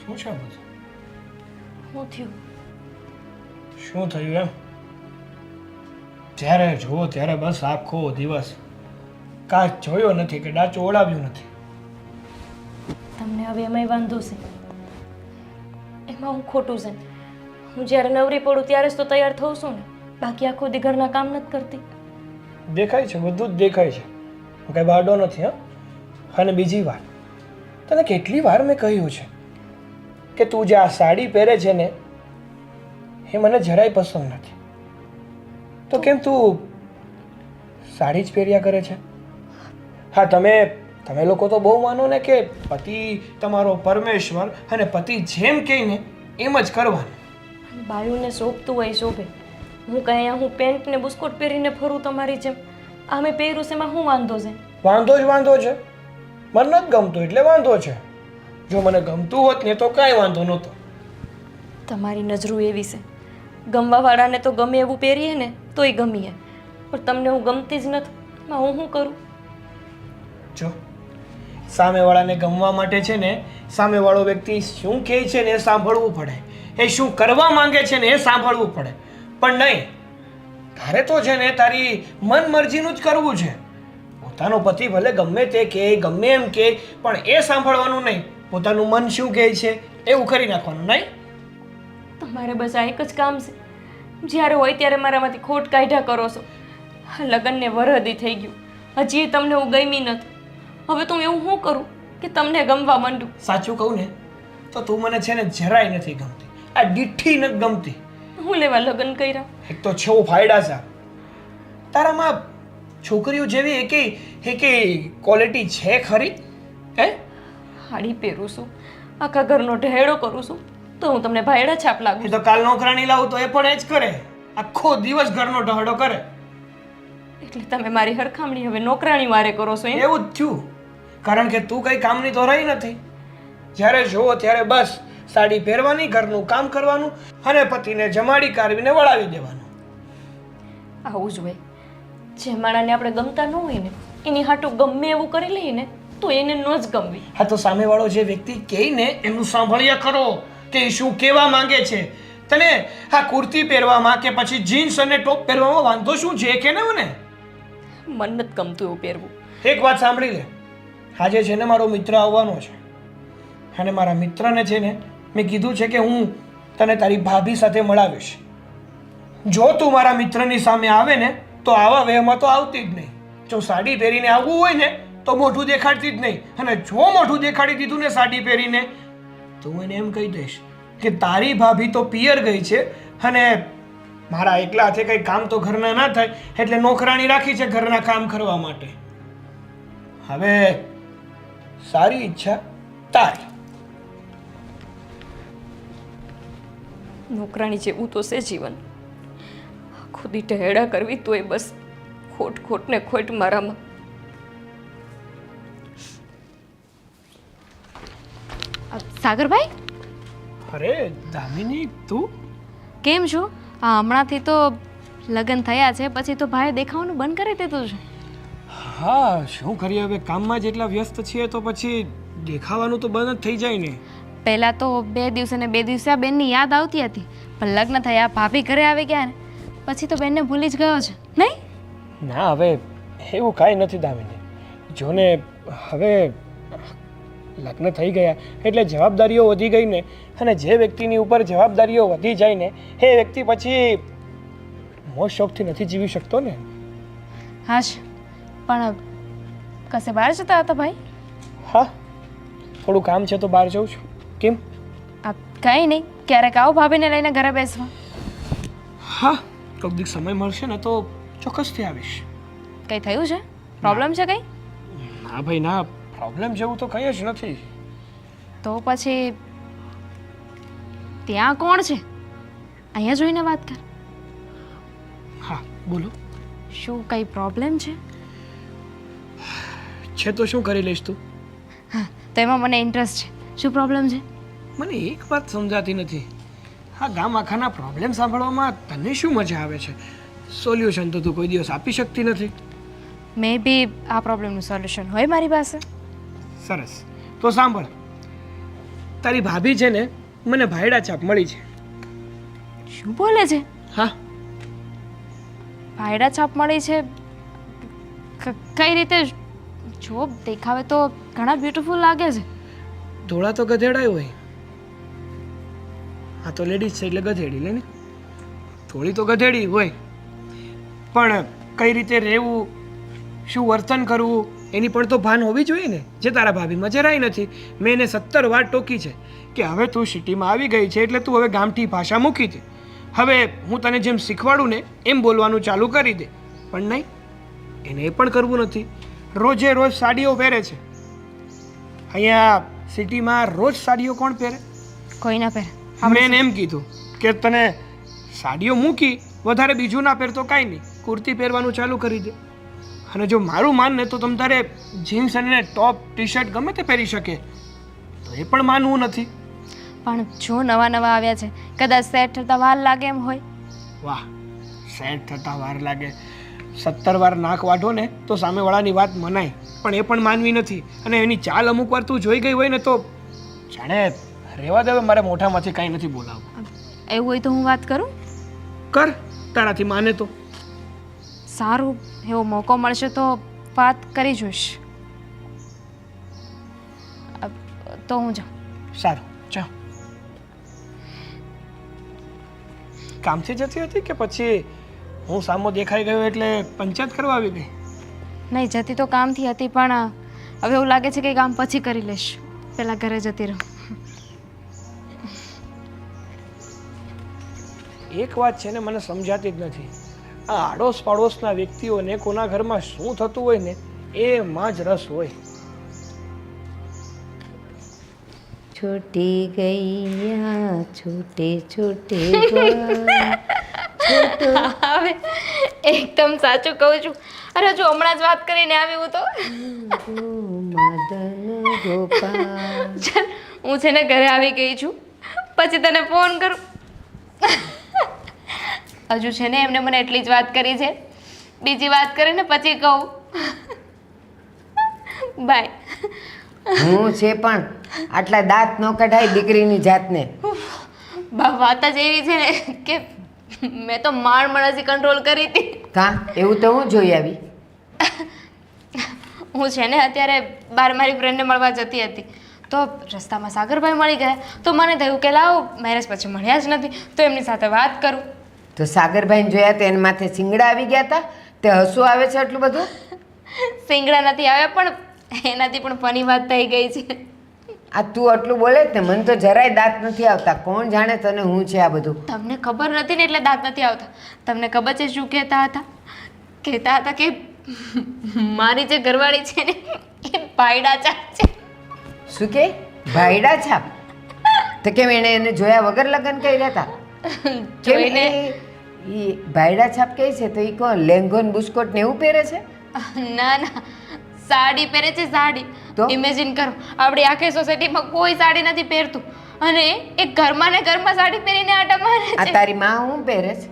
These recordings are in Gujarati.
શું છે બધું? શું થયું? શું થયું એમ? જ્યારે જુઓ ત્યારે બસ આખો દિવસ કાચ જોયો નથી કે ડાચું ઓળાવ્યું નથી. તમને હવે એમાંય વાંધો છે? એમાં હું ખોટું છે? હું જ્યારે નવરી પડું ત્યારે જ તો તૈયાર થઉં છું ને, બાકી આખો દી ઘરના કામ નથી કરતી. દેખાય છે, બધું જ દેખાય છે. હું કાંઈ બારડો નથી. હા, અને બીજી વાર તને કેટલી વાર મેં કહ્યું છે કે તું જે આ સાડી પહેરે છે ને એ મને જરાય પસંદ નથી. તો કેમ તું સાડી જ પહેર્યા કરે છે? હા, તમે લોકો તો બહુ માનો ને કે પતિ તમારો પરમેશ્વર અને પતિ જેમ કહે ને એમ જ કરવાનું. બાયુને શોભતું હોય શોભે. હું કઈ અહીંયા હું પેન્ટ ને બુસ્કોટ પહેરીને ફરું તમારી જેમ? આ મેં પહેર્યું છે એમાં શું વાંધો છે? વાંધો જ વાંધો છે. મને નથી ગમતું એટલે વાંધો છે. જો મને ગમતું હોત ને તો કાંઈ વાંધો નહોતો. તમારી નજરું એવી છે, ગમવાવાળાને તો ગમે એવું પહેરીએ ને તોય ગમીએ, પણ તમને હું ગમતી જ નથી. માં હું શું કરું? જો સામેવાળાને ગમવા માટે છે ને સામેવાળો વ્યક્તિ શું કહે છે ને એ સાંભળવું પડે. એ શું કરવા માંગે છે ને એ સાંભળવું પડે. પણ નહીં, તારે તો છે ને તારી મન મરજીનું જ કરવું છે. પોતાનો પતિ ભલે ગમે તે કહે, ગમે એમ કહે, પણ એ સાંભળવાનું નહીં. પોતાનું મન શું કહે છે એવું કરી નાખવાનું. નહીં, તમારે બસ આ એક જ કામ છે. જ્યારે હોય ત્યારે મારામાંથી ખોટ કાઢ્યા કરો છો. આ લગ્નને વરહદી થઈ ગયું, હજી તમને હું ગમી નથી. હવે તો હું એવું શું કરું કે તમને ગમવા માંડું? સાચું કહું ને તો તું મને છે ને જરાય નથી ગમતી. આ દીઠી નથી ગમતી. હું લેવા લગ્ન કર્યા? એક તો છે ફાયડા છે તારામાં. છોકરીઓ જેવી એકેય ક્વોલિટી છે ખરી? હે? સાડી પહેરું છું, આખા ઘરનો ઢહેડો કરું છું, તો હું તમને ભાયડા છાપ લાગુ? એ તો કાલ નોકરાણી લાવું તો એ પણ એ જ કરે. આખો દિવસ ઘરનો ઢહડો કરે. એટલે તમે મારી હરખામણી હવે નોકરાણી વારે કરો છો એમ? એવું જ થયું. કારણ કે તું કઈ કામની તો રહી નથી. જ્યારે જોવો ત્યારે બસ સાડી પહેરવાની, ઘરનું કામ કરવાનું અને પતિને જમાડી કાઢવીને વળાવી દેવાનું. આવું જ હોય. જે માણાને આપણે ગમતા ન હોય ને એની હાટું ગમે એવું કરી લઈએ ને તો એને ન જ ગમવી. હા, તો સામેવાળો જે વ્યક્તિ કહે ને એનું સાંભળ્યા કરો કે એ શું કહેવા માંગે છે. તને આ કુર્તી પહેરવામાં કે પછી જીન્સ અને ટોપ પહેરવામાં વાંધો શું છે કે ને? મને નથી ગમતું એવું પહેરવું. એક વાત સાંભળી લે. આજે છે ને મારો મિત્ર આવવાનો છે અને મારા મિત્રને છે ને મેં કીધું છે કે હું તને તારી ભાભી સાથે મળાવીશ. જો તું મારા મિત્રની સામે આવે ને તો આવા વેહમાં તો આવતી જ નહીં. જો સાડી પહેરીને આવવું હોય ને તો મોઢું દેખાડતી જ નહીં. અને જો મોઢું દેખાડી દીધું ને સાડી પહેરીને તો હું એને એમ કહી દઈશ કે તારી ભાભી તો પિયર ગઈ છે અને મારા એકલા હાથે કંઈ કામ તો ઘરના ના થાય એટલે નોકરાણી રાખી છે ઘરના કામ કરવા માટે. હવે સારી ઈચ્છા તારી. નોકરાણી જેવું તો છે જીવન. ખુદી ઢહેડા કરવી તોય બસ ખોટ ને ખોટ મારામાં. સાગરભાઈ, અરે દામિની, તું કેમ છો? હમણાંથી તો લગ્ન થયા છે, પછી તો ભાઈ દેખાવાનું બંધ કરી દીધું છે. હા, શું કરીએ હવે, કામમાં જેટલા વ્યસ્ત છીએ તો પછી દેખાવાનું તો બંધ જ થઈ જાય ને. પહેલાં તો 2 દિવસે ને 2 દિવસે આ બેનની યાદ આવતી હતી, પણ લગ્ન થયા, ભાભી ઘરે આવી ગયા ને પછી તો બેનને ભૂલી જ ગયો છે, નહીં? ના, હવે એવું કાંઈ નથી દામિની. જો ને હવે લગ્ન થઈ ગયા એટલે જવાબદારીઓ વધી ગઈ ને, અને જે વ્યક્તિની ઉપર જવાબદારીઓ વધી જાય ને એ વ્યક્તિ પછી મોજ શોખથી નથી જીવી શકતો ને. હાશ, પણ કશે બહાર જતા હતા ભાઈ? હા, થોડું કામ છે તો બહાર જઉં છું. કેમ? કંઈ નહીં, ક્યારેક આવો ભાભીને લઈને ઘરે બેસવા. હા, કોઈક દિવસ સમય મળશે ને તો ચોક્કસથી આવીશ. કંઈ થયું છે? પ્રોબ્લેમ છે કંઈ? ના ભાઈ ના, પ્રોબ્લેમ જેવું તો કંઈ જ નથી. તો પછી ત્યાં કોણ છે? અહીંયા જોઈને વાત કર. હા, બોલો. શું કંઈ પ્રોબ્લેમ છે? છે તો શું કરી લઈશ તું? હા, તો એમાં મને ઇન્ટરેસ્ટ છે. શું પ્રોબ્લેમ છે? મને એક વાત સમજાતી નથી. હા, ગામ આખાના પ્રોબ્લેમ સાંભળવામાં તને શું મજા આવે છે? સોલ્યુશન તો તું કોઈ દિવસ આપી શકતી નથી. મે બી આ પ્રોબ્લેમનું સોલ્યુશન હોય મારી પાસે. સરસ, તો સાંભળ. તારી ભાભી છે ને મને ભાયડા છાપ મળી છે. શું બોલે છે? હા, ભાયડા છાપ મળી છે? કઈ રીતે? જો દેખાવે તો ઘણા બ્યુટીફુલ લાગે છે. ધોળા તો ગધેડા હોય. હા તો લેડીઝ છે એટલે ગધેડી લે ને. થોડી તો ગધેડી હોય, પણ કઈ રીતે રહેવું, શું વર્તન કરવું એની પણ તો ભાન હોવી જોઈએ ને, જે તારા ભાભીમાં જરાય નથી. મેં એને 17 વાર ટોકી છે કે હવે તું સિટીમાં આવી ગઈ છે એટલે તું હવે ગામઠી ભાષા મૂકી દે. હવે હું તને જેમ શીખવાડું ને એમ બોલવાનું ચાલુ કરી દે. પણ નહીં, એને એ પણ કરવું નથી. રોજે રોજ સાડીઓ પહેરે છે. અહીંયા સિટીમાં રોજ સાડીઓ કોણ પહેરે? કોઈ ના પહેરે. મેં એને એમ કીધું કે તને સાડીઓ મૂકી વધારે બીજું ના પહેરતો કાંઈ નહીં, કુર્તી પહેરવાનું ચાલુ કરી દે. અને જો મારું માન ને તો તમ તારે જીન્સ અને ટોપ ટી શર્ટ ગમે તે પહેરી શકે, તો એ પણ માનવું નથી. પણ જો નવા નવા આવ્યા છે, કદાચ સેટ થતા વાર લાગે એમ હોય. વાહ, સેટ થતા વાર લાગે. 17 વાર નાક વાઢો ને તો સામેવાળાની વાત મનાય, પણ એ પણ માનવી નથી. અને એની ચાલ અમુક વાર તું જોઈ ગઈ હોય ને તો જાણે રહેવા દે, મારે મોઢામાંથી કાંઈ નથી બોલાવવું. એવું હોય તો હું વાત કરું? કર, તારાથી માને તો. સારું, એવો મોકો મળશે તો વાત કરી જોઈશ. તો હું જાઉં. સારું, ચાલ. કામથી જતી હતી કે પછી હું સામો દેખાઈ ગયો એટલે પંચાયત કરવા આવી ગઈ? નહીં, જતી તો કામથી હતી, પણ હવે એવું લાગે છે કે કામ પછી કરી લઈશ. પહેલાં ઘરે જતી રહું. એક વાત છે ને મને સમજાતી જ નથી, આ આડોશ પાડોશના વ્યક્તિઓને કોના ઘરમાં શું થતું હોય ને એમાં જ રસ હોય. છૂટી ગૈયા છૂટે છૂટે હવે એકદમ સાચું કહું છું. અરે જો હમણાં જ વાત કરીને આવી હું તો. મદન ગોપાલ. ચાલ, હું છે ને ઘરે આવી ગઈ છું, પછી તને ફોન કરું. હજુ છે ને એમને મને એટલી જ વાત કરી છે, બીજી વાત કરે ને પછી કહું. બાય. હું છે પણ આટલા દાંત ન કઢાય દીકરીની જાતને. વાત જ એવી છે ને કે મેં તો માણ મણસી કંટ્રોલ કરી હતી. કા એવું તો હું જોઈ આવી. હું છે ને અત્યારે બહાર મારી ફ્રેન્ડને મળવા જતી હતી, તો રસ્તામાં સાગરભાઈ મળી ગયા. તો મને થયું કે લાવો, મેરેજ પછી મળ્યા જ નથી તો એમની સાથે વાત કરું. તો સાગરભાઈને જોયા તો એના માથે શિંગડા આવી ગયા હતા, તે હસવું આવે છે આટલું બધું? સિંગડા નથી આવ્યા, પણ એનાથી પણ ફની વાત થઈ ગઈ છે. આ તું આટલું બોલે જ ને, મને તો જરાય દાંત નથી આવતા. કોણ જાણે તને હું છે આ બધું? તમને ખબર નથી ને એટલે દાંત નથી આવતા. તમને ખબર છે શું કહેતા હતા? કહેતા હતા કે મારી જે ઘરવાળી છે ને એ ભાયડા ચાપ છે. શું કે ભાયડા છાપ? તો કેમ એને જોયા વગર લગ્ન કર્યા હતા? જોઈને ઈ ભાયડા છાપ કહે છે તો ઈ કોણ લેંઘો ને બુસ્કોટ ને એવું પહેરે છે? ના ના, સાડી પહેરે છે, સાડી. તો? ઇમેજિન કરો, આપણી આખી સોસાયટીમાં કોઈ સાડી નથી પહેરતું અને એ ઘરમાં ને ઘરમાં સાડી પહેરીને આટા મારે આ છે. તારી માં હું પહેરે છે?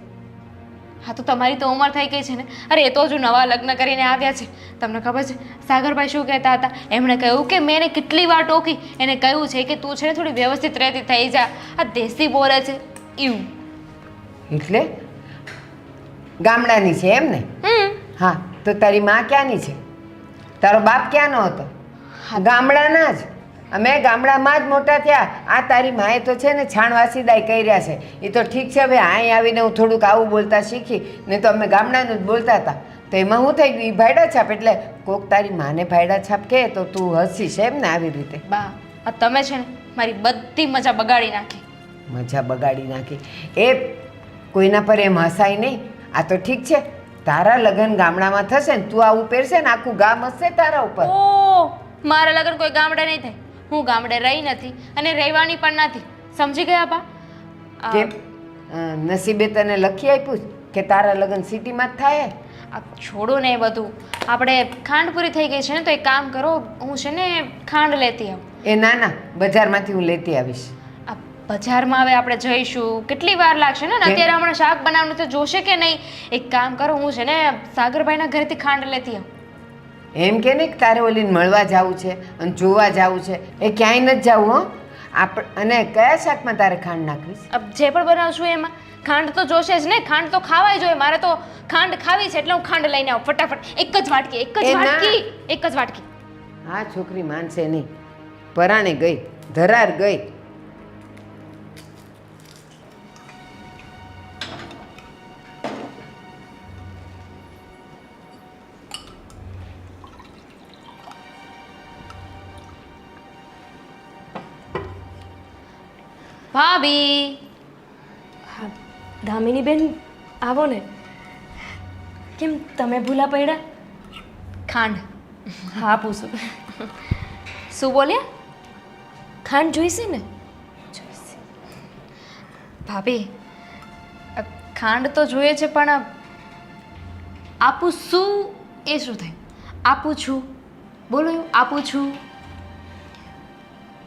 હા તો તમારી તો ઉંમર થઈ ગઈ છે ને. અરે એ તો હજુ નવા લગ્ન કરીને આવ્યા છે. તમને ખબર છે સાગરભાઈ શું કહેતા હતા? એમણે કહ્યું કે મેં એને કેટલી વાર ટોકી, એને કહ્યું છે કે તું છે ને થોડી વ્યવસ્થિત રહેતી થઈ જા, આ દેશી બોલે છે એવું. એટલે ગામડાની છે એમ ને? હા, તો તારી માં ક્યાંની છે? તારો બાપ ક્યાંનો હતો? ગામડાના જ. અમે ગામડામાં જ મોટા થયા. આ તારી માએ તો છે ને છાણવાસીદાય કર્યા છે. એ તો ઠીક છે, હવે અહીં આવીને હું થોડુંક આવું બોલતા શીખી, નહીં તો અમે ગામડાનું જ બોલતા હતા. તો એમાં શું થઈ ગયું? એ ભાયડા છાપ એટલે કોક તારી માને ભાયડા છાપ કહે તો તું હસીશ એમ ને? આવી રીતે બા, આ તમે છે ને મારી બધી મજા બગાડી નાખી. મજા બગાડી નાખી? એ કોઈના પર એમ હસાય નહીં. આ તો ઠીક છે, તારા લગ્ન ગામડામાં થશે ને તું આવું પહેરશે ને આખું ગામ હસશે તારા ઉપર. ઓ, મારા લગ્ન કોઈ ગામડે નહીં થાય. હું ગામડે રહી નથી અને રહેવાની પણ નથી. સમજી ગયા બા? કેમ નસીબે તને લખી આપ્યું કે તારા લગ્ન સિટીમાં જ થાય? આ છોડો ને એ બધું. આપણે ખાંડપુરી થઈ ગઈ છે ને તો એક કામ કરો, હું છે ને ખાંડ લેતી આવું. એ ના ના, બજારમાંથી હું લેતી આવીશ. આ બજારમાં હવે આપણે જઈશું, કેટલી વાર લાગશે ને? અત્યારે હમણાં શાક બનાવવાનું તો જોશે કે નહીં? એક કામ કરો, હું છે ને સાગરભાઈના ઘરેથી ખાંડ લેતી આવું. એમ કે ને તારે ઓલીને મળવા જવું છે અને જોવા જવું છે, એ ક્યાંય નથી જવું હો. અને કયા શાકમાં તારે ખાંડ નાખવીશ? અબ જે પણ બનાવશું એમાં ખાંડ તો જોશે જ ને. ખાંડ તો ખાવાય જોઈએ. મારે તો ખાંડ ખાવી છે એટલે હું ખાંડ લઈને આવું ફટાફટ. એક જ વાટકી, એક જ એ ના. વાટકી, એક જ વાટકી. આ છોકરી માનશે નહીં. પરાણે ગઈ, ધરાર ગઈ. ભાભી, હા દામિની બેન આવો ને. કેમ તમે ભૂલા પડ્યા? ખાંડ હા પૂછું. શું બોલ્યા? ખાંડ જોઈશે ને? ભાભી, ખાંડ તો જોઈએ છે પણ આપું શું એ શું થાય? આપું છું, બોલો એવું આપું છું.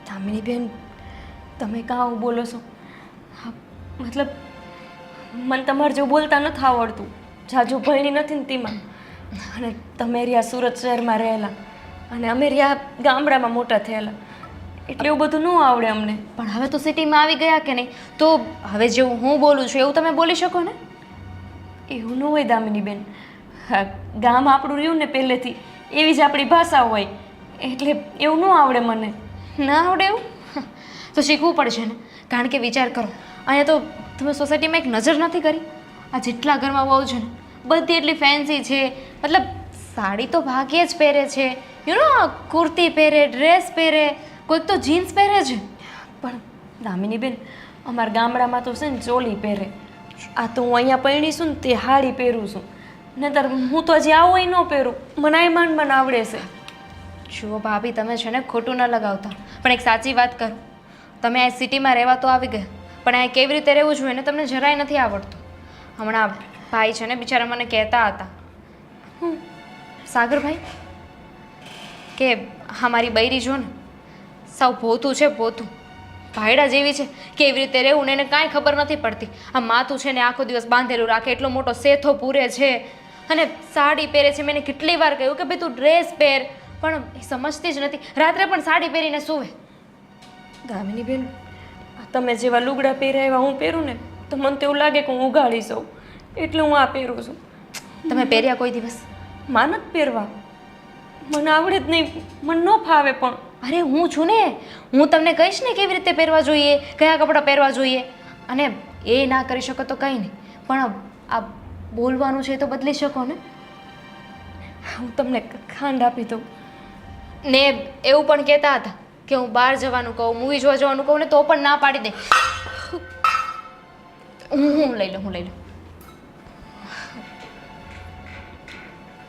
દામિની બેન તમે કાં આવું બોલો છો? હા, મતલબ મને તમારે જેવું બોલતા નથી આવડતું. જાજુ ભણી નથી ને તેમાં. અને તમે રહ્યા સુરત શહેરમાં રહેલા અને અમે રહ્યા ગામડામાં મોટા થયેલા, એટલે એવું બધું ન આવડે અમને. પણ હવે તો સિટીમાં આવી ગયા કે નહીં, તો હવે જેવું હું બોલું છું એવું તમે બોલી શકો ને. એવું ન હોય દામિની બેન. હા, ગામ આપણું રહ્યું ને પહેલેથી એવી જ આપણી ભાષા હોય, એટલે એવું ન આવડે મને. ના આવડે એવું તો શીખવું પડશે ને. કારણ કે વિચાર કરો, અહીંયા તો તમે સોસાયટીમાં એક નજર નથી કરી. આ જેટલા ઘરમાં બહુ છે ને બધી એટલી ફેન્સી છે. મતલબ સાડી તો ભાગ્યે જ પહેરે છે, યુ નો કુર્તી પહેરે, ડ્રેસ પહેરે, કોઈક તો જીન્સ પહેરે છે. પણ દામિની બેન અમારા ગામડામાં તો છે ને ચોલી પહેરે. આ તો હું અહીંયા પરણી છું ને તે હાડી પહેરું છું. નહીતર હું તો હજી આવું ન પહેરું. મને આ માંડ આવડે છે. જુઓ ભાભી, તમે છે ને ખોટું ન લગાવતા. પણ એક સાચી વાત કરું, તમે આ સિટીમાં રહેવા તો આવી ગયા, પણ આ કેવી રીતે રહેવું જોઈએ ને તમને જરાય નથી આવડતું. હમણાં ભાઈ છે ને બિચારા મને કહેતા હતા, સાગરભાઈ, કે હા મારી બૈરી જો ને સાવ ભોતું છે, ભોતું ભાયડા જેવી છે. કેવી રીતે રહેવું ને એને કાંઈ ખબર નથી પડતી. આ માથું છે ને આખો દિવસ બાંધેલું રાખે, એટલો મોટો સેથો પૂરે છે અને સાડી પહેરે છે. મેં એને કેટલી વાર કહ્યું કે ભાઈ તું ડ્રેસ પહેર, પણ એ સમજતી જ નથી. રાત્રે પણ સાડી પહેરીને સૂવે. દામિની બેન તમે જેવા લુગડા પહેર્યા એવા હું પહેરું ને તો મને તો એવું લાગે કે હું ઉઘાડી જાઉં, એટલે હું આ પહેરું છું. તમે પહેર્યા કોઈ દિવસ? માન જ પહેરવા મને આવડે જ નહીં, મને ન ફાવે. પણ અરે હું છું ને, હું તમને કહીશ ને કેવી રીતે પહેરવા જોઈએ, કયા કપડાં પહેરવા જોઈએ. અને એ ના કરી શકો તો કંઈ નહીં, પણ આ બોલવાનું છે એ તો બદલી શકો ને. હું તમને ખાંડ આપી દઉં. ને એવું પણ કહેતા હતા કે હું બહાર જવાનું કહું, મૂવી જોવા જવાનું કહું ને તો પણ ના પાડી દે. હું લઈ લઉં.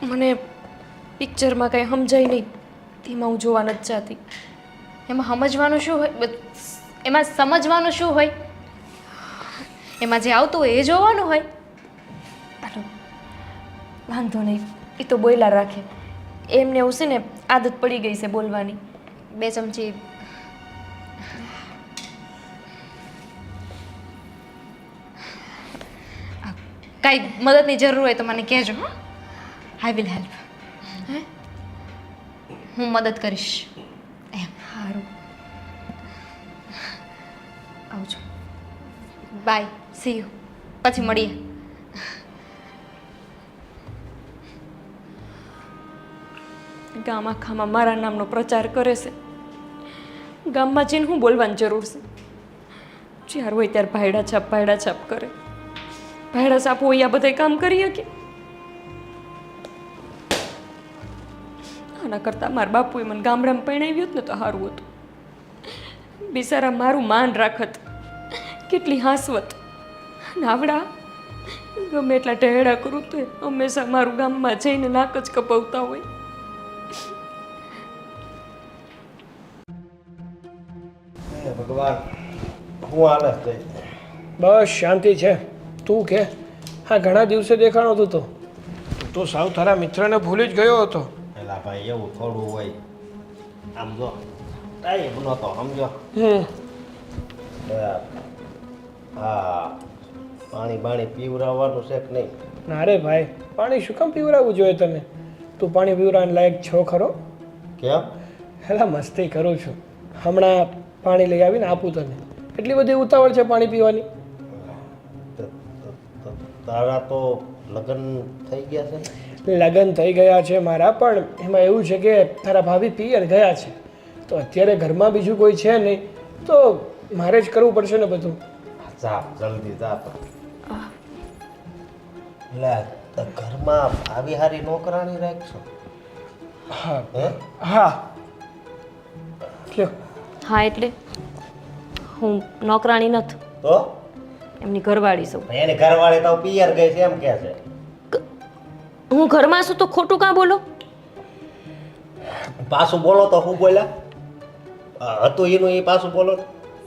મને પિક્ચરમાં કંઈ સમજાય નહીં, તેમાં હું જોવા નથી જાતી. એમાં સમજવાનું શું હોય? એમાં સમજવાનું શું હોય? એમાં જે આવતું હોય એ જોવાનું હોય. હાલો, વાંધો નહીં, એ તો બોયલા રાખે. એમને એવું છે ને આદત પડી ગઈ છે બોલવાની. 2 ચમચી કાંઈ મદદની જરૂર હોય તો મને કહેજો. હા, આઈ વિલ હેલ્પ. હું મદદ કરીશ. એમ સારું, આવજો. Bye, see you. પછી મળીએ. ગામ આખામાં મારા નામનો પ્રચાર કરે છે. ગામમાં જઈને હું બોલવાની જરૂર છે? જ્યારે હોય ત્યારે ભાયડા છાપ કરે. ભાયડા છાપ હોય આ બધા કામ કરી શકે? આના કરતાં મારા બાપુએ મને ગામડામાં પરણાવ્યું હોત ને તો સારું હતું. બિચારા મારું માન રાખત, કેટલી હાંસવત. નાવડા ગમે એટલા ટેડા કરું તો હંમેશા મારું ગામમાં જઈને નાક જ કપાવતા હોય. ભગવાન, હું હાલે છે? બસ શાંતિ છે. તું કે હા ઘણા દિવસે દેખાણો તું તો તું સાવ તારા મિત્રને ભૂલી જ ગયો હતો. પેલા ભાઈ એવું થોડું હોય, આમ જો ટાઈમ નહોતો સમજો. હા, પાણી બાણી પીવડાવવાનું છે કે નહીં? ના રે ભાઈ, પાણી શું કામ પીવડાવવું જોઈએ તને? તું પાણી પીવડાવવાને લાયક છો ખરો? કેમ? હેલા મસ્તી કરું છું. હમણાં પાણી લઈ આવીને આપું તને. એટલી બધી ઉતાવળ છે પાણી પીવાની? તારા તો લગ્ન થઈ ગયા છે ને? લગ્ન થઈ ગયા છે મારા, પણ એમાં એવું છે કે તારા ભાભી પિયર ગયા છે, તો અત્યારે ઘરમાં બીજું કોઈ છે નહીં, તો મારે જ કરવું પડશે ને બધું. જા જલ્દી જા તો. લે તો ઘરમાં આવી હારી નોકરાણી રાખશો? હા હે? હા લ્યો. હા એટલે હું નોકરાણી નથી, તો એમની ઘરવાળી છું. એની ઘરવાળી તો પિયર ગઈ છે એમ કે છે. હું ઘરમાં છું તો ખોટું કાં બોલો? પાછું બોલો તો શું બોલ્યા? હતું એનું એ પાછું બોલો.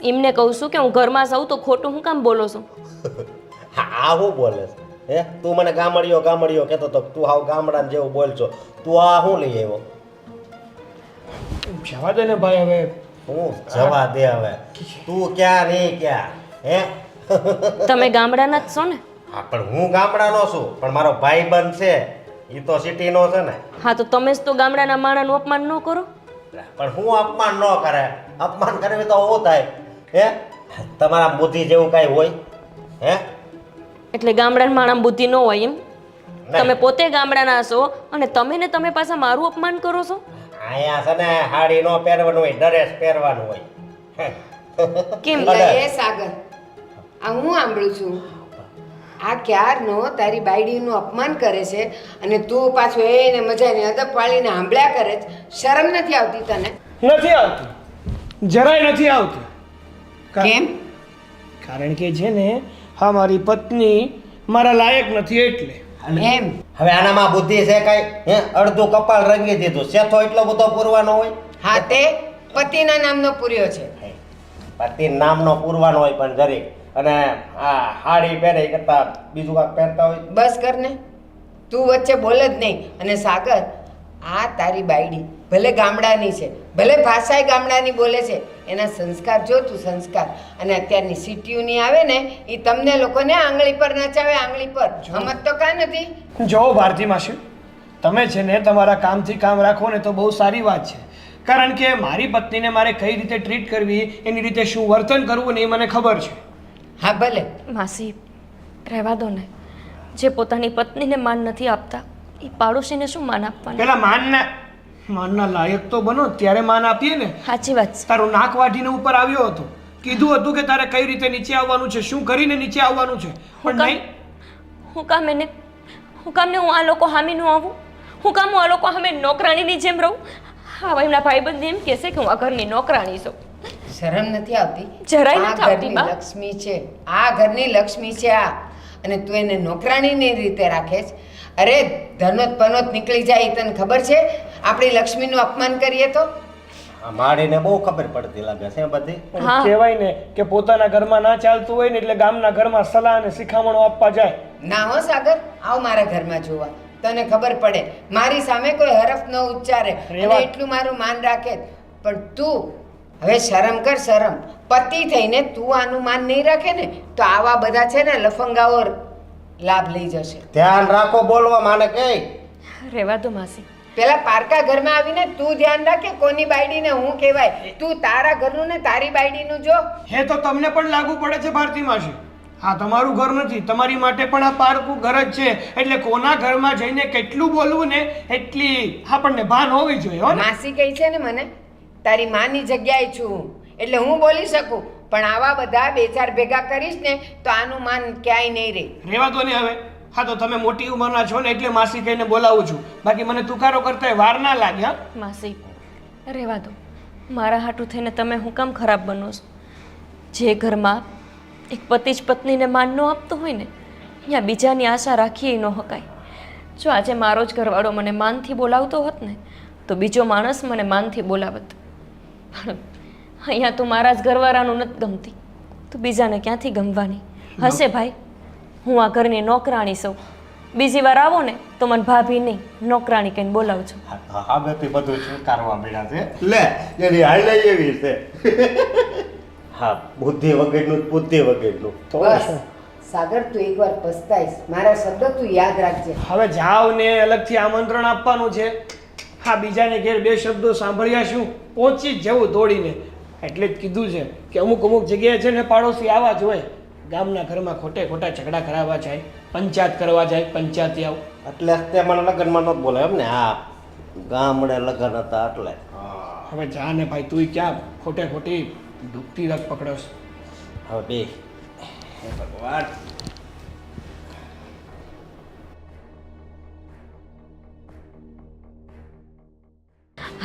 એમને કહું છું કે હું ઘરમાં છું તો ખોટું હું કામ બોલો છો? આ શું બોલે છે? હે તું મને ગામડિયો કહેતો તો તું હાવ ગામડા જેવું બોલશો. તું આ શું લઈ આવ્યો? જવા દે ને ભાઈ હવે. હું જવા દે હવે. તું ક્યાં નહીં ક્યાં? હે તમે ગામડાના જ છો ને? હા પણ હું ગામડાનો છું, પણ મારો ભાઈબંધ છે એ તો સિટીનો છે ને. હા તો તમે જ તો ગામડાના માણસનું અપમાન ન કરો. પણ હું અપમાન ન કરે? અપમાન કરવી તો શું થાય? હે તમારા બુદ્ધિ જેવું કાંઈ હોય? હે એટલે ગામડાના માણસ બુદ્ધિ ન હોય એમ? નહીં. તમે પોતે ગામડાના છો અને તમે પાછા મારું અપમાન કરો છો? અહીંયા છે ને સાડી ન પહેરવાનું હોય, ડ્રેસ પહેરવાનું હોય. હે. કેમ? એટલે એ સાગર, આ હું સાંભળું છું, આ ક્યારનો તારી બાયડીનું અપમાન કરે છે અને તું પાછું એને મજાની અદબ વાળીને સાંભળ્યા કરે છે. શરમ નથી આવતી તને? નથી આવતી, જરાય નથી આવતી. કેમ? કારણ કે છે ને હા મારી પત્ની મારા લાયક નથી એટલે. એમ? હવે આનામાં બુદ્ધિ છે કઈ? હે અડધું કપાળ રંગી દીધું, સેથો એટલો બધો પૂરવાનો હોય? હા તે પતિના નામનો પૂર્યો છે. પતિ નામનો પૂરવાનો હોય પણ જરીક, અને આ હાડી પહેરે એ કરતા બીજું કાંઈક પહેરતા હોય. બસ કર ને, તું વચ્ચે બોલ જ નહીં. અને સાગર, આ તારી બાયડી ભલે ગામડાની છે, ભલે ભાષાએ ગામડાની બોલે છે, એના સંસ્કાર જો તું સંસ્કાર. અને અત્યારની સિટીઓની આવે ને એ તમને લોકોને આંગળી પર નચાવે, આંગળી પર. સમજ તો કાં નથી? જો ભારતી માસી, તમે છે ને તમારા કામથી કામ રાખો ને તો બહુ સારી વાત છે. કારણ કે મારી પત્નીને મારે કઈ રીતે ટ્રીટ કરવી, એની રીતે શું વર્તન કરવું ને એ મને ખબર છે. હા ભલે. માસી રહેવા દો ને. જે પોતાની પત્નીને માન નથી આપતા એ પાડોશીને શું માન આપવાનું? પેલા માનના લાયક તો બનો ત્યારે માન આપીએ ને. સાચી વાત છે. તારું નાક વાઢીને ઉપર આવ્યો હતો, કીધું હતું કે તારે કઈ રીતે નીચે આવવાનું છે, શું કરીને નીચે આવવાનું છે, પણ નહીં. હું કામ હું આ લોકો સામે નું આવું? હું કામ હું આ લોકો સામે નોકરાણીની જેમ રહું? હા એમના ભાઈબંધ એમ કહેશે કે હું આ ઘરની નોકરાણી છું. શરમ નથી આવતી? જરાય આ નથી આવતી, ઘરની બા. લક્ષ્મી છે, આ ઘરની લક્ષ્મી છે આ. અને તું એને નોકરાણીની રીતે રાખે છે. અરે ધનોત પનોત નીકળી જાય એ તને ખબર છે? આપણી લક્ષ્મીનું અપમાન કરીએ તો? આ માડીને બહુ ખબર પડતી લાગે છે બધી. હા. કહેવાય ને કે પોતાના ઘરમાં ના ચાલતું હોય ને એટલે ગામના ઘરમાં સલાહ અને શિખામણો આપવા જાય. ના હો સાગર, આવ મારા ઘરમાં જોવા, તને ખબર પડે. મારી સામે કોઈ હરફ ન ઉચ્ચારે અને એટલું મારું માન રાખે. પણ તું હવે શરમ કર, શરમ. પતિ થઈને તું આનું માન નહીં રાખે ને તો આવા બધા છે ને લફંગાઓ લાભ લઈ જશે. ધ્યાન રાખો બોલવા માને કઈ. રહેવા દો માસી. પેલા પારકા ઘરમાં આવીને તું ધ્યાન રાખે કોની બાયડીને હું કહેવાય. તું તારા ઘરનું ને તારી બાયડીનું જો. હે તો તમને પણ લાગુ પડે છે ભારતી માસી. હા તમારું ઘર નથી, તમારી માટે પણ આ પારકું ઘર જ છે. એટલે કોના ઘરમાં જઈને કેટલું બોલવું ને એટલી આપણને ભાન હોવી જોઈએ. હો ને? માસી કહી છે ને મને, તારી માની જગ્યાએ છું હું, એટલે હું બોલી શકું. પણ આવા બધા બે ચાર ભેગા કરીશ ને તો આનું માન ક્યાંય નહીં રહે. રહેવા દો ને હવે. હા તો તમે મોટી ઉંમરના છો ને એટલે માસી કહીને બોલાવું છું, બાકી મને તુકારો કરતા વાર ના લાગે. હા માસી રહેવા દો. મારા હાટું થઈને તમે હું કામ ખરાબ બનો છો? જે ઘરમાં એક પતિ જ પત્નીને માન ન આપતો હોય ને ત્યાં બીજાની આશા રાખીએ ન હકાય. જો આજે મારો જ ઘરવાળો મને માનથી બોલાવતો હોત ને તો બીજો માણસ મને માનથી બોલાવત. અહીંયા તું મારા જ ઘરવાળાનું નથી ગમતી, તું બીજાને ક્યાંથી ગમવાની હશે? ભાઈ હું આ ઘરની નોકરાણી છું. બીજી વાર આવો ને તો મને ભાભી નહીં નોકરાણી કહીને બોલાવજો. હા બેથી બધું સ્વીકારવા મળ્યા છે. લે એની હાલ એવી છે. હા બુદ્ધિ વગરનું બુદ્ધિ વગરનું. તો બસ શું? સાગર, તું એકવાર પસ્તાઈશ. મારા શબ્દો તું યાદ રાખજે. હવે જાવ ને અલગથી આમંત્રણ આપવાનું છે. હા બીજાને ઘેર બે શબ્દો સાંભળ્યા શું પહોંચી જ જવું દોડીને. એટલે જ કીધું છે કે અમુક અમુક જગ્યાએ છે ને પાડોશી આવા જ હોય, ગામના ઘરમાં ખોટે ખોટા ઝઘડા કરાવવા જાય, પંચાયત કરવા જાય, પંચાયતી આવ. એટલે જ તે મને લગ્નમાં નહોતું બોલે એમ ને. હા, ગામડે લગ્ન હતા એટલે. હવે જા ને ભાઈ, તું ક્યાં ખોટે ખોટી ડૂબતી રગ પકડસ. હવે બે ભગવાન.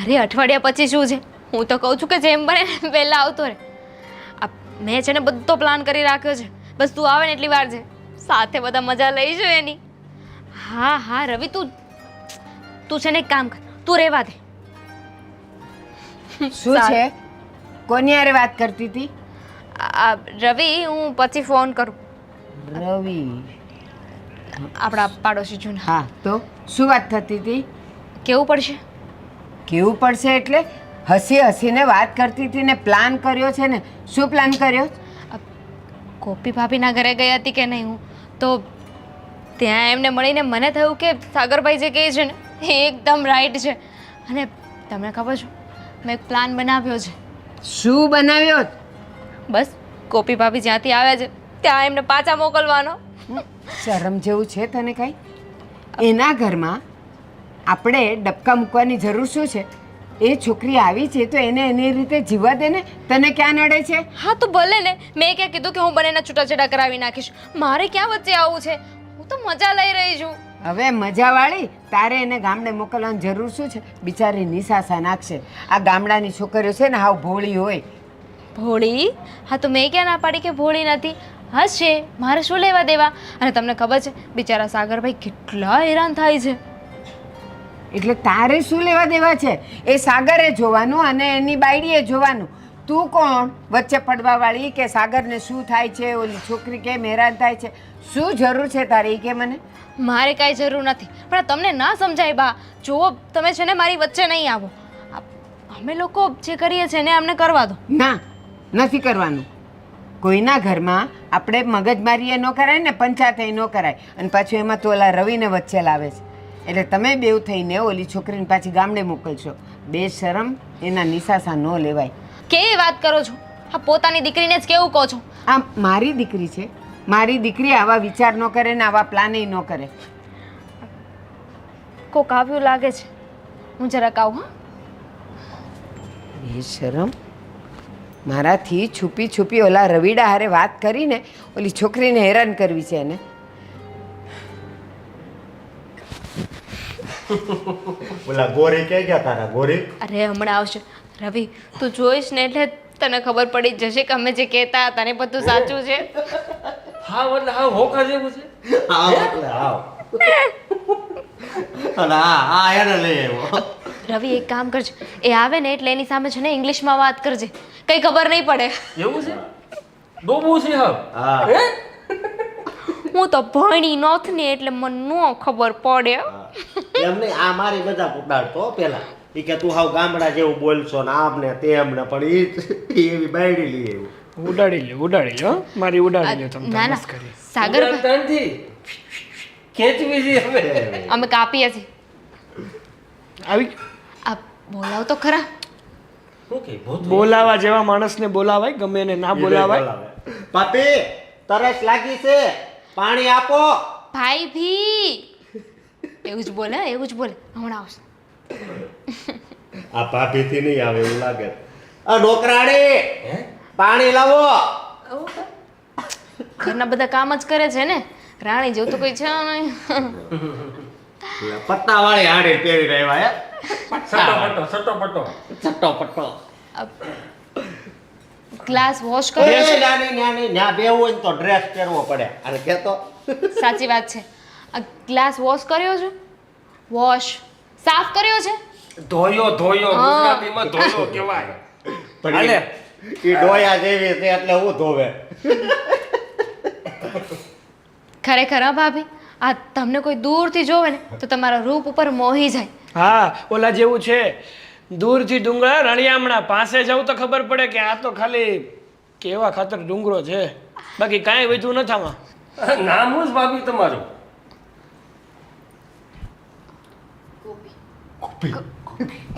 અરે અઠવાડિયા પછી શું છે? હું તો કહું છું કે જેમ બને ને પહેલાં આવતો રહે. આ મેં છે ને બધો પ્લાન કરી રાખ્યો છે, બસ તું આવે ને એટલી વાર છે, સાથે બધા મજા લઈશું એની. હા હા રવિ, તું છે ને એક કામ કર, તું રહેવા દે. શું છે? કોની હારે વાત કરતી હતી? રવિ, હું પછી ફોન કરું. રવિ? આપણા પાડોશી જૂના. હા, તો શું વાત થતી હતી? કેવું પડશે? કેવું પડશે એટલે? હસી હસીને વાત કરતી હતી ને પ્લાન કર્યો છે ને. શું પ્લાન કર્યો? ગોપી ભાભીના ઘરે ગઈ હતી કે નહીં હું, તો ત્યાં એમને મળીને મને થયું કે સાગરભાઈ જે કહે છે ને એ એકદમ રાઈટ છે. અને તમને ખબર છે, મેં એક પ્લાન બનાવ્યો છે. શું બનાવ્યો? બસ ગોપી ભાભી જ્યાંથી આવ્યા છે ત્યાં એમને પાછા મોકલવાનો. શરમ જેવું છે તને કાંઈ? એના ઘરમાં આપણે ડબકા મૂકવાની જરૂર શું છે? એ છોકરી આવી છે તો એને એની રીતે જીવવા દે ને. તને ક્યાં નડે છે? હા તો ભલે ને, મેં ક્યાં કીધું કે હું બંનેના છૂટાછેડા કરાવી નાખીશ? મારે ક્યાં વચ્ચે આવું છે? હું તો મજા લઈ રહી છું. હવે મજાવાળી તારે એને ગામડે મોકલવાની જરૂર શું છે? બિચારી નિશાસા નાખશે. આ ગામડાની છોકરીઓ છે ને હાવ ભોળી હોય. ભોળી? હા તો મેં ક્યાં ના પાડી કે ભોળી નથી? હશે, મારે શું લેવા દેવા? અને તમને ખબર છે બિચારા સાગરભાઈ કેટલા હેરાન થાય છે. એટલે તારે શું લેવા દેવા છે? એ સાગરે જોવાનું અને એની બાયડીએ જોવાનું. તું કોણ વચ્ચે પડવાવાળી કે સાગરને શું થાય છે, ઓલી છોકરી કેમ હેરાન થાય છે? શું જરૂર છે તારી કે મને? મારે કાંઈ જરૂર નથી, પણ આ તમને ના સમજાય બા. જુઓ, તમે છે ને મારી વચ્ચે નહીં આવો. અમે લોકો જે કરીએ છીએ ને અમને કરવા દો. ના, નથી કરવાનું. કોઈના ઘરમાં આપણે મગજમારી ન કરાય ને પંચાયત ન કરાય. અને પાછું એમાં તો ઓલા રવિને વચ્ચે લાવે છે. એટલે તમે બેવ થઈને ઓલી છોકરીને પાછી ગામડે મોકલશો. બે શરમ એના નિશાસા ન લેવાય. કેવી વાત કરો છો? હા, પોતાની દીકરીને જ કેવું કહો છો? આ મારી દીકરી છે. મારી દીકરી આવા વિચાર ન કરે ને આવા પ્લાન ન કરે. કોક આવ્યું લાગે છે, હું જરાક આવું. હા, એ શરમ. મારાથી છુપી છુપી ઓલા રવિડા હારે વાત કરીને ઓલી છોકરીને હેરાન કરવી છે એને. ઓલા ગોરી ક્યાં ગયા તારા? ગોરી અરે હમણાં આવશે. રવિ, તું જોઈશ ને એટલે તને ખબર પડી જ જશે કે અમે જે કહેતા હતા ને બધું સાચું છે. હા એટલે હા હોકા જેવું છે. આવ એટલે આવ. અને હા એને લઈ આવ્યો. રવિ, એક કામ કરજે, એ આવે ને એટલે એની સામે છે ને ઇંગ્લિશમાં વાત કરજે, કંઈ ખબર નહીં પડે. એવું છે? ડોબું છે હા. હા. હે? હું તો ભણી નોથ ને એટલે મને નો ખબર પડે. એમ નહીં, આ મારી બધા ઉડાડતો પેલા. ઈ કે તું હાવ ગામડા જેવું બોલશો ને આમ ને તેમ ને, પણ ઈ એવી બાયડી લઈ આવ્યું. ઉડાડી લો મારી ઉડાડી લો તમે. ના ના, સાગરભાઈ ત્રણથી ખેંચવી છે હવે. અમે કાપીએ છીએ. આવી આ બોલાવ તો ખરા. શું કે ભૂત બોલાવા જેવા માણસને બોલાવાય, ગમે એને ના બોલાવાય. પાપી તરસ લાગી છે, પાણી આપો. ભાઈ ભી એવું જ બોલે, એવું જ બોલે. હમણાં આવશે. આ ભાભી થી નહીં આવે એવું લાગે. આ નોકરાણી પાણી લાવો. ઘરના બધા કામ જ કરે છે ને, રાણી જેવું તો કોઈ છે નહીં. પટ્ટા વાળી હાડી પહેરી રહ્યા હે. સટોપટો છટ્ટો પટ્ટો. ગ્લાસ વોશ એ કર્યો નાની ન્યા બેવું હોય ને તો ડ્રેસ પહેરવો પડે. અને કેતો છે? સાચી વાત છે. આ ગ્લાસ વોશ કર્યો છે? વોશ સાફ કર્યો છે? ધોયો ગુજરાતીમાં ધોયો કહેવાય. પણ હાલે. ઈ ડોયા જેવી છે એટલે હું ધોવે. ખરેખર હા ભાભી, આ તમને કોઈ દૂરથી જોવે ને તો તમારા રૂપ ઉપર મોહી જાય. હા, ઓલા જેવું છે. દૂરથી ડુંગળા રણિયામણા, પાસે જાવ તો ખબર પડે કે આ તો ખાલી કેવા ખાતર ડુંગરો છે, બાકી કાંઈ વધ્યું નથી આમાં. નામ શું છે ભાભી તમારું?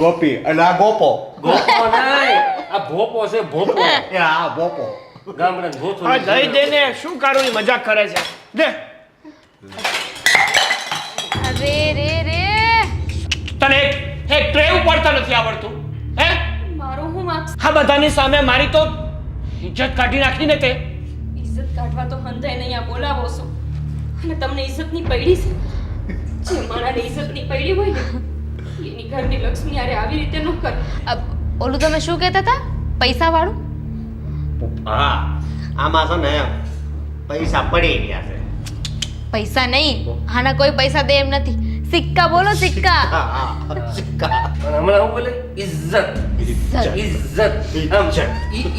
ગોપી અને આ ગોપો. ગોપો નહીં. આ ભોપો છે ભોપો એ આ બોપો ગામડાનો ભોથો હા દઈ દે ને, શું કારુની મજાક કરે છે? દે. અરે રે રે તને એક ટ્રે ઉપાડતા નથી આવડતું હે? મારો હું માર્ક્સ આ બધાની સામે મારી તો ઇજ્જત કાઢી નાખીને તે. ઇજ્જત કાઢવા તો હંધાઈ નહીં આ બોલાવો છો અને તમને ઇજ્જતની પડી છે. જે માણાને ઇજ્જતની પડી હોય ને એની ઘરની લક્ષ્મી આરે આવી રીતે ન કરે. ઓલું તમે શું કહેતા હતા પૈસા વાળું? હા આમાં છે ને પૈસા પડી ગયા છે. પૈસા નહીં, આના કોઈ પૈસા દે એમ નથી. સિક્કા બોલો, સિક્કા. હા હા સિક્કા અને હમણાં હું બોલે ઇજ્જત ઇજ્જત આમ છે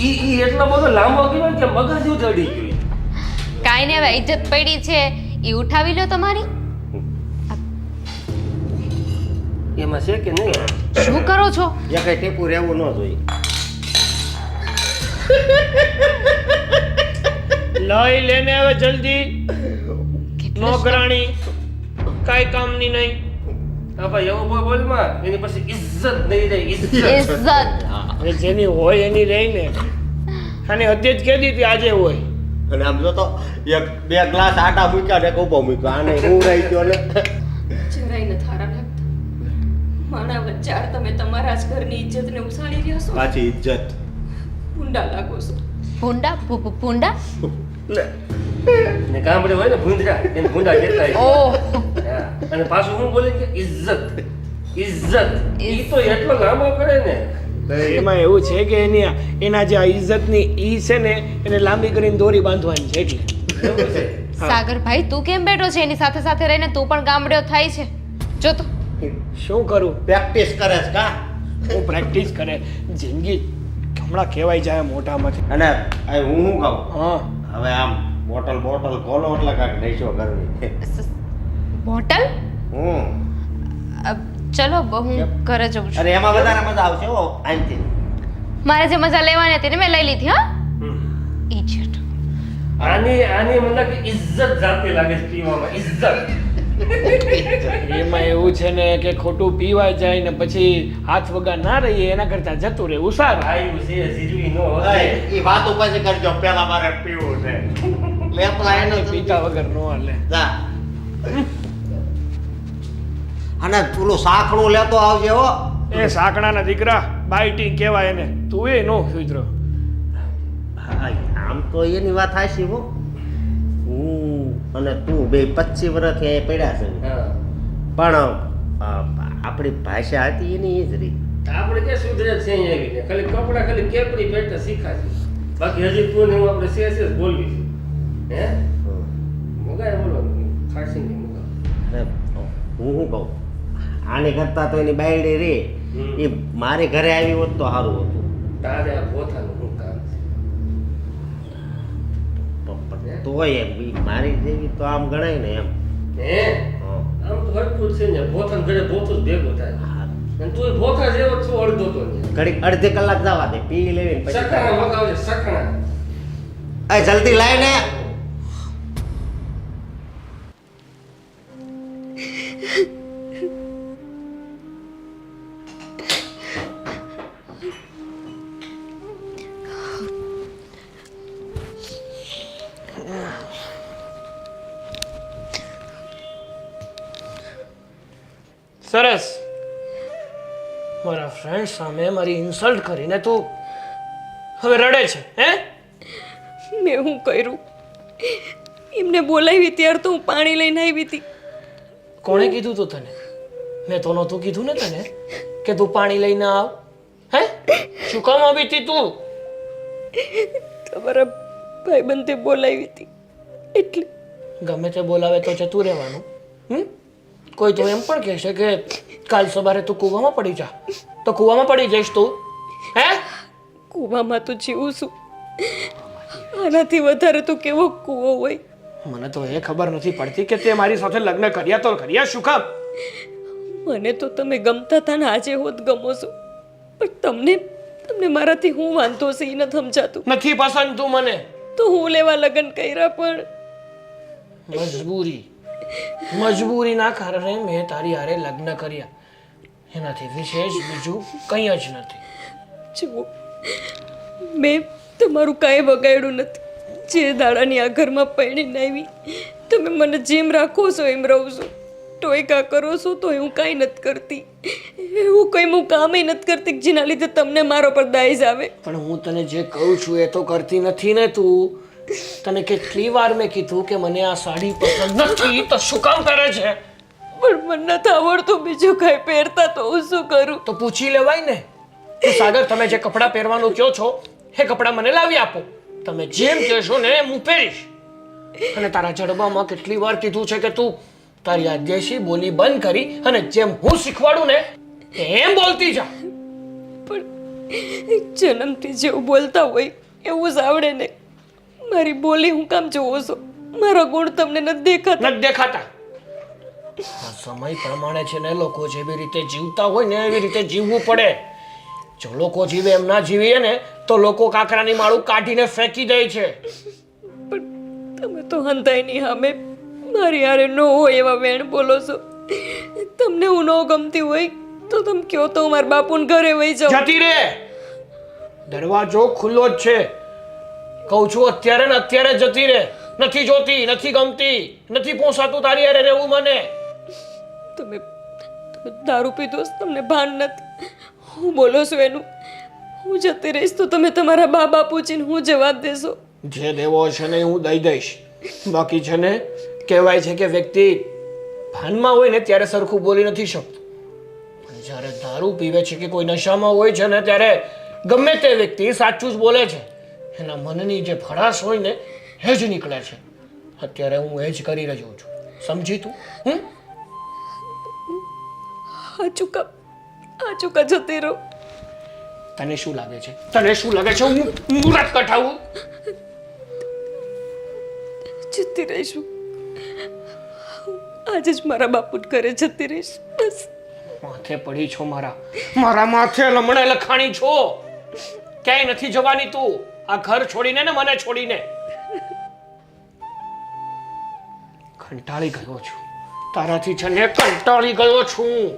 ઈ એટલો બધો લાંબો કહેવાય કે મગજ ઉજડી ગયું. કાંઈ નહીં, હવે ઇજ્જત પડી છે એ ઉઠાવી લો તમારી. એમાં છે કે નહીં? શું કરો છો? એ કઈ ટેપુ રહેવું ન જોઈએ. લઈ લેને હવે જલ્દી. નોકરાણી કાંઈ કામની નહીં. હા ભાઈ એવું બોલમાં એની પછી ઇજ્જત નહીં રહે ઇજ્જત. ઇજ્જત. હવે જેની હોય એની રહીને. અને હદે જ કહેતી હતી આજે હોય. અને આમ જો તો એક બે ગ્લાસ આટા મૂક્યા ને ઉભો મૂક્યો આને હું રહી ગયો ને જરાય ન થારા લાગતા. માણા વચ્ચાર તમે તમારા જ ઘરની ઇજ્જતને ઉછાળી રહ્યા છો. પાછી ઇજ્જત. ભૂંડા લાગો છો. ભૂંડા? ભૂંડા? ને ગામડે હોય ને ભૂંડા એને ભૂંડા કહેતા હોય. ઓહ, હા. અને પાછું હું બોલે કે ઇજ્જત ઇજ્જત ઈ તો એટલો લાંબો કરે ને. એમાં એવું છે કે એના જે આ ઇજ્જતની ઈ છે ને એને લાંબી કરીને દોરી બાંધવાની છે એટલે. એવું છે. સાગરભાઈ તું કેમ બેઠો છે? એની સાથે સાથે રહીને તું પણ ગામડ્યો થાય છે. જો તો શું કરું? પ્રેક્ટિસ કરે છે કા હું પ્રેક્ટિસ કરે જિંદગી હમણાં કહેવાય જાય મોઢામાંથી. અને આ હું શું કહું હા હવે આમ બોટલ ખોલો એટલે કાંઈક નશો કરવી બોટલ? હું ચલો હું ઘરે જઉં છું. અરે એમાં વધારે મજા આવશે હો આનથી મારે જે મજા લેવાની હતી ને મેં લઈ લીધી. હા, ઇજ્જત. આની મને કે ઇજ્જત જાતી લાગે છે પીવામાં ઇજ્જત. એમાં એવું છે ને કે ખોટું પીવાય જાય ને પછી હાથ વગર ના રહીએ એના કરતા જતું રહેવું સારું. આયુ છે જીરવી નો હોય. એ વાત પછી કરજો પેલા મારે પીવું છે લેપલા એનો પીતા વગર નો હાલે. જા અને પેલું સાખણું લેતો આવજે હો એ સાકણાના દીકરા બાઈટિંગ કહેવાય એને. તું એ નો સુધરો. હા, આમ તો એની વાત હાચી હો હું અને તું બે 25 વર્ષથી અહીં પડ્યા છે હા. પણ આપણી ભાષા હતી એની એ જ રહી આપણે કે સુધરે છે અહીંયા આવીને ખાલી કપડા ખાલી કેપડી પહેરતા શીખાશે બાકી હજી તું ને હું આપણે સેસ બોલવી છે હે મગાય બોલો ખાસી નહીં મગા અરે, હું શું કહું આની કરતા તો એની બાયડી રે એ મારે ઘરે આવી હોત તો સારું હતું તારે આ પોતાનું શું કામ છે તોય એમ ઈ મારી જેવી તો આમ ગણાય ને એમ હે હા. આમ તો હરકું છે ને પોતાનું ઘરે પોતું જ ભેગું થાય હા. અને તું ભોથા જેવો છો અડધો તો ને ઘડીક અડધી કલાક જવા દે પી લેવી ને પછી સખણા મગાવજે સખણા એ જલ્દી લાય ને સરસ. મારા ફ્રેન્ડ સામે મારી ઇન્સલ્ટ કરીને તું હવે રડે છે હે? મેં શું કર્યું? એમને બોલાવી ત્યારે તો હું પાણી લઈને આવી હતી. કોણે કીધું તું તને? મેં તો નહોતું કીધું ને તને કે તું પાણી લઈને આવ. હે શું કામ આવી હતી તું? તમારા ભાઈબંધે બોલાવી હતી એટલે. ગમે તે બોલાવે તો જતું રહેવાનું. કોઈ તો એમ પણ કહેશે કે કાલ સવારે તું કૂવામાં પડી જા તો કૂવામાં પડી જઈશ તું હે? કૂવામાં તો જીવું છું. આનાથી વધારે તો કેવો કૂવો હોય. મને તો એ ખબર નથી પડતી કે તે મારી સાથે લગ્ન કર્યા તો કર્યા શું કામ? મને તો તમે ગમતા હતા ને આજે હોત ગમો છો પણ તમને મારાથી હું વાંધો છે એ નથી સમજાતું. નથી પસંદ તું મને. તો હું લેવા લગ્ન કર્યા પણ મજબૂરીના કારણે મેં તારી હારે લગ્ન કર્યા. એનાથી વિશેષ બીજું કંઈ જ નથી. જુઓ મેં તમારું કાંઈ બગાડ્યું નથી. જે દાડાની આ ઘરમાં પૈણીને આવી તમે મને જેમ રાખો છો એમ રહું છું. ટોયકા કરો છો તો હું કાંઈ નથી કરતી. એવું કંઈ હું કામે નથી કરતી કે જેના લીધે તમને મારો પર દાઈજ આવે. પણ હું તને જે કહું છું એ તો કરતી નથી ને તું. તને કેટલી વાર મેં કીધું કે મને આ સાડી પસંદ નથી તો શું કામ કરે છે? પણ મને નથી આવડતું બીજું કાંઈ પહેરતા તો હું શું કરું? તો પૂછી લેવાય ને કે સાગર તમે જે કપડાં પહેરવાનું કહો છો એ કપડાં મને લાવી આપો. તમે જેમ કહેશો ને એમ હું પહેરીશ. અને તારા જડબામાં કેટલી વાર કીધું છે કે તું તારી આ દેશી બોલી બંધ કરી અને જેમ હું શીખવાડું ને એમ બોલતી જા. પણ જન્મથી જેવું બોલતા હોય એવું જ આવડે ને. મારી બોલી હું કામ જોવો છો? મારા ગુણ તમને નથી દેખાતા? નથી દેખાતા. આ સમય પ્રમાણે છે ને લોકો જેવી રીતે જીવતા હોય ને એવી રીતે જીવવું પડે. જો લોકો જીવે એમ ના જીવીએ ને તો લોકો કાકરાની માળું કાઢીને ફેંકી દે છે. પણ તમે તો હંતાઈની સામે મારી હારે ન હોય એવા વેણ બોલો છો. તમને હું ન ગમતી હોય તો તમે કહો તો હું મારા બાપુને ઘરે વહી જાઉં. જતી રે. દરવાજો ખુલ્લો જ છે. કહું છું અત્યારે ને અત્યારે જતી રે. નથી જોતી, નથી ગમતી, નથી પોસાતું તારી હારે રહેવું મને. તમે દારૂ પીધો છો, તમને ભાન નથી. હું બોલો છું એનું. હું જતી રહીશ તો તમે તમારા બા બાપુજીને હું જવાબ દેશો? જે દેવો છે ને હું દઈ દઈશ. બાકી છે ને કહેવાય છે કે વ્યક્તિ ભાનમાં હોય ને ત્યારે સરખું બોલી નથી શકતું. પણ જ્યારે દારૂ પીવે છે કે કોઈ નશામાં હોય છે ને ત્યારે ગમે તે વ્યક્તિ સાચું જ બોલે છે. એના મનની જે ભડાશ હોય ને એ જ નીકળે છે. અત્યારે હું એ જ કરી રહ્યો છું. સમજી તું? આ ચૂકા જતી રહો. તને શું લાગે છે? તને શું લાગે છે હું મુરત કઢાવું? જતી રહીશું. આજે જ મારા બાપુ ઘરે જતી રહીશ. બસ. માથે પડી છો મારા માથે લમણે લખાણી છો. ક્યાંય નથી જવાની તું. આ ઘર છોડીને ને મને છોડીને. કંટાળી ગયો છું તારાથી. છે ને કંટાળી ગયો છું.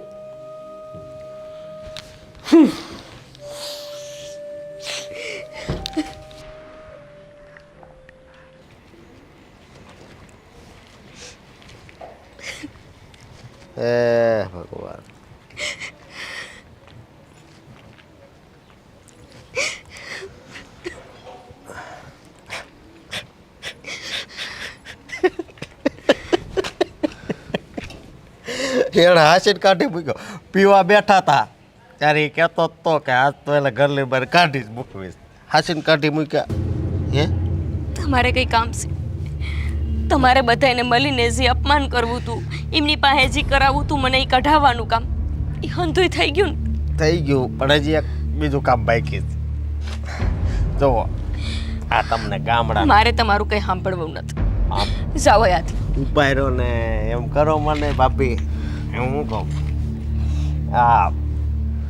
ભગવાન. એને હાસીને કાઢી મૂક્યો. પીવા બેઠા હતા ત્યારે એ કહેતો હતો કે આજ તો એટલે ઘરની બહાર કાઢી જ મૂકવીશ. હાસીને કાઢી મૂક્યા. હે તમારે કઈ કામ છે? તમારે બધાને મળીને જે અપમાન કરવું તું, એમની પાસે જે કરાવવું તું, મને એ કઢાવવાનું કામ એ હંધુય થઈ ગયું ને? થઈ ગયું, પણ હજી એક બીજું કામ બાકી છે. જુઓ, આ તમને ગામડા મારે તમારું કઈ સાંભળવું નથી. જાઓ યાદ. ઉભા રહ્યો ને એમ કરો મને ભાભી. હું કહું, આ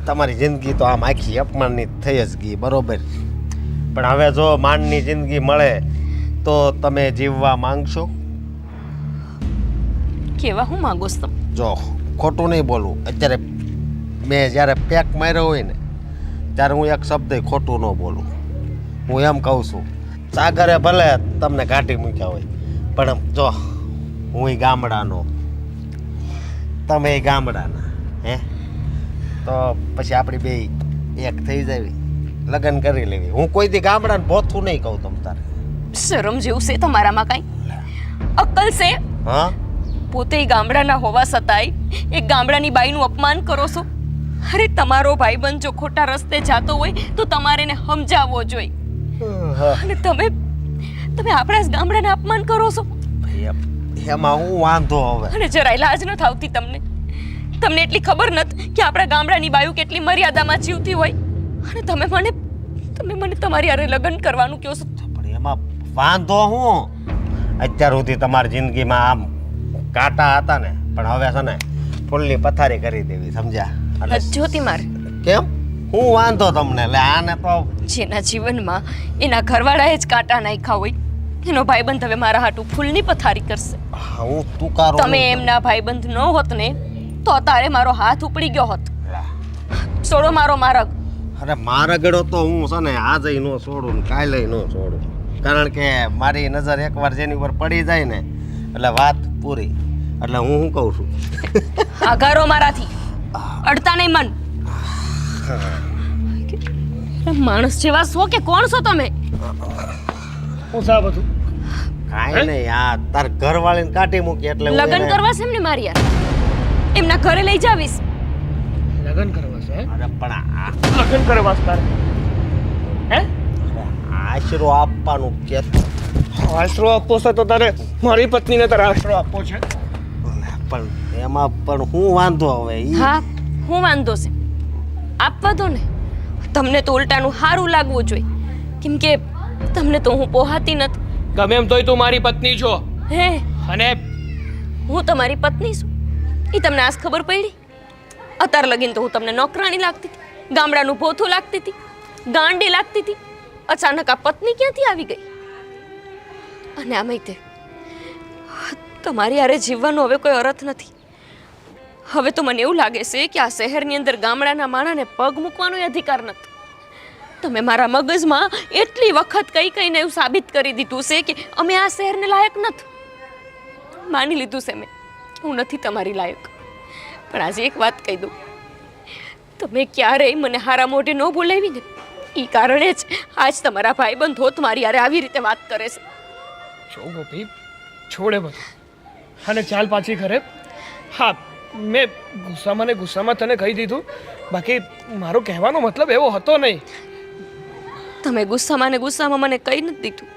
તમારી જિંદગી તો આમ આખી અપમાનની થઈ જ ગઈ, બરોબર. પણ હવે જો માનની જિંદગી મળે તો તમે જીવવા માંગશો? કેવા હું માંગો છો? જો ખોટું નહીં બોલવું. અત્યારે મેં જ્યારે પેક માર્યો હોય ને ત્યારે હું એક શબ્દ ખોટું ન બોલું. હું એમ કહું છું, સાગરે ભલે તમને કાઢી મૂક્યા હોય, પણ જો હું ગામડાનો, તમે ગામડાના, હે તો પછી આપણી બે એક થઈ જાવી, લગ્ન કરી લેવી. હું કોઈ દી ગામડાને ભોથું નહીં કહું. તમ તારે શરમ જેવું છે તમારામાં કાંઈ? અક્કલ છે? હા, પોતે ગામડાના હોવા છતાંય એક ગામડાની બાઈનું અપમાન કરો છો. અરે તમારો ભાઈબંધ જો ખોટા રસ્તે જાતો હોય તો તમારે એને સમજાવવો જોઈએ. અને તમે આપણા જ ગામડાના અપમાન કરો છો. એમાં હું વાંધો હવે? અને જરાય લાજ નથી આવતી તમને? તમને એટલી ખબર નથી કે આપણા ગામડાની બાયું કેટલી મર્યાદામાં જીવતી હોય? અને તમે મને તમારી હારે લગ્ન કરવાનું કહો છો. પણ એમાં વાંધો હું? અત્યાર સુધી તમારી જિંદગીમાં આમ કાંટા હતા ને, પણ હવે છે ને ફૂલની પથારી કરી દેવી, સમજ્યા? જોતી મારે કેમ? હું વાંધો તમને? એટલે આને તો જેના જીવનમાં એના ઘરવાળાએ જ કાંટા નાખ્યા હોય એનો ભાઈબંધ હવે મારા હાટુ ફૂલની પથારી કરશે. હું તુકારો. તમે એમના ભાઈબંધ ન હોત ને તો તારે મારો હાથ ઉપડી ગયો હોત. છોડો મારો માર્ગ. અરે મારા ગળો તો હું છે ને આજે ન છોડું ને કાલે ન છોડું, કારણ કે મારી નજર એકવાર જેની ઉપર પડી જાય ને એટલે વાત પૂરી. એટલે હું શું કહું છું, આઘારો મારાથી અડતા નહીં મન. માણસ જેવા છો કે કોણ છો તમે? હું સાહેબ હતું કાંઈ નહીં, આ તાર ઘરવાળીને કાઢી મૂકી એટલે હું લગ્ન એને- કરવા છે એમને મારી યાર, એમના ઘરે લઈ જાવીશ. લગ્ન કરવા છે હે? અરે પણ આ લગ્ન કરવા છે તારે હે? આશરો આપવાનું કે આશરો આપવો છે તો તારે મારી પત્નીને તારે આશરો આપવો છે. પણ એમાં પણ હું વાંધો હવે ઈ હા, હું વાંધો છે આપવા દો ને. તમને તો ઉલટાનું સારું લાગવું જોઈએ, કેમ કે તમને તો હું પોહાતી નથી. ગમે એમ તોય તું મારી પત્ની છો હે, અને હું તમારી પત્ની છું એ તમને આજ ખબર પડી? અત્યાર લગીને તો હું તમને નોકરાણી લાગતી હતી, ગામડાનું પોથું લાગતી હતી, ગાંડી લાગતી હતી. અચાનક આ પત્ની ક્યાંથી આવી ગઈ? અને આમે તે તમારી હારે જીવવાનો હવે કોઈ અર્થ નથી. હવે તો મને એવું લાગે છે કે આ શહેરની અંદર ગામડાના માણસને પગ મૂકવાનો અધિકાર નથી. તમે મારા મગજમાં એટલી વખત કઈને એવું સાબિત કરી દીધું છે કે અમે આ શહેરને લાયક નથી. માની લીધું છે મેં, હું નથી તમારી લાયક. પણ આજે એક વાત કહી દઉં, તમે ક્યારેય મને હારા મોઢે ન બોલાવી ને એ કારણે જ આજ તમારા ભાઈબંધ હોત મારી હારે આવી રીતે વાત કરે છે. જો ગોપી છોડે બધું અને ચાલ પાછી ઘરે. હા, મેં ગુસ્સામાં તને કહી દીધું, બાકી મારો કહેવાનો મતલબ એવો હતો નહીં. તમે ગુસ્સામાં મને કહી નથી દીધું.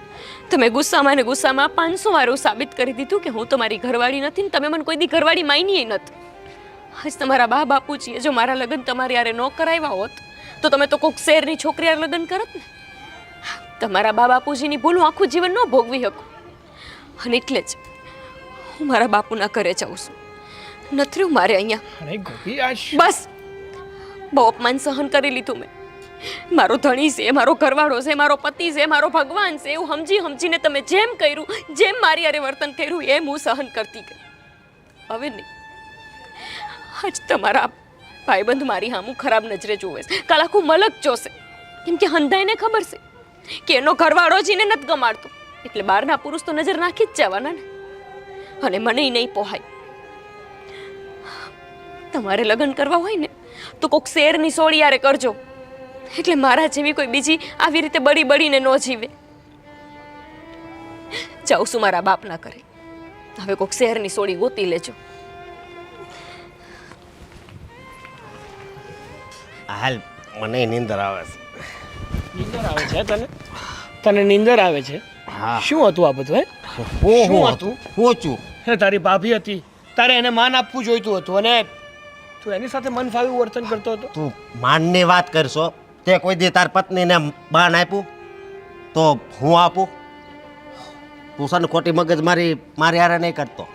તમે ગુસ્સામાં 500 વાર એવું સાબિત કરી દીધું કે હું તમારી ઘરવાળી નથી ને તમે મને કોઈ દી ઘરવાળી માની નથી. આજ તમારા બા બાપુજીએ જો મારા લગ્ન તમારી હારે ન કરાવ્યા હોત તો તમે તો કોઈક શહેરની છોકરી હારે લગ્ન કરત ને. તમારા બા બાપુજીની ભૂલ હું આખું જીવન ન ભોગવી શકું. અને એટલે જ હું મારા બાપુના ઘરે જાઉં છું. નથી રહ્યું મારે અહીંયા. અરે ગોપી આ બસ, બહુ અપમાન સહન કરી લીધું મેં. મારો ધણી છે, મારો ઘરવાળો છે, મારો પતિ છે, મારો ભગવાન છે, એવું સમજીને તમે જેમ કર્યું, જેમ મારી હારે વર્તન કર્યું એમ હું સહન કરતી ગઈ. હવે નહીં, આજ તમારા ભાઈબંધ મારી સામું ખરાબ નજરે જોવે છે, કાલ આખું મલક જોશે. કેમ કે હંધાઈને ખબર છે કે એનો ઘરવાળો જ એને નથી ગમાડતો, એટલે બહારના પુરુષ તો નજર નાખી જ જવાના ને. અને મને નહીં પોહાય. તમારે લગ્ન કરવા હોય ને તો કોઈક શેરની સોળી હારે કરજો, એટલે મારા જેવી કોઈ બીજી આવી રીતે બળીને ન જીવે. જાઉં છું મારા બાપના ઘરે, હવે કોઈક શહેરની સોળી ગોતી લેજો. હાલ મને નીંદર આવે છે. નીંદર આવે છે તને નીંદર આવે છે? હા. શું હતું આ બધું હે? હું શું હું હતું? હું છું હે, તારી ભાભી હતી, તારે એને માન આપવું જોઈતું હતું અને તું એની સાથે મન ફાવ્યું વર્તન કરતો હતો. તું માનની વાત કરશો, તે કોઈ દી તાર પત્નીને બાન આપ્યું તો હું આપું? તું છે ને ખોટી મગજ મારી હારે નહીં કરતો.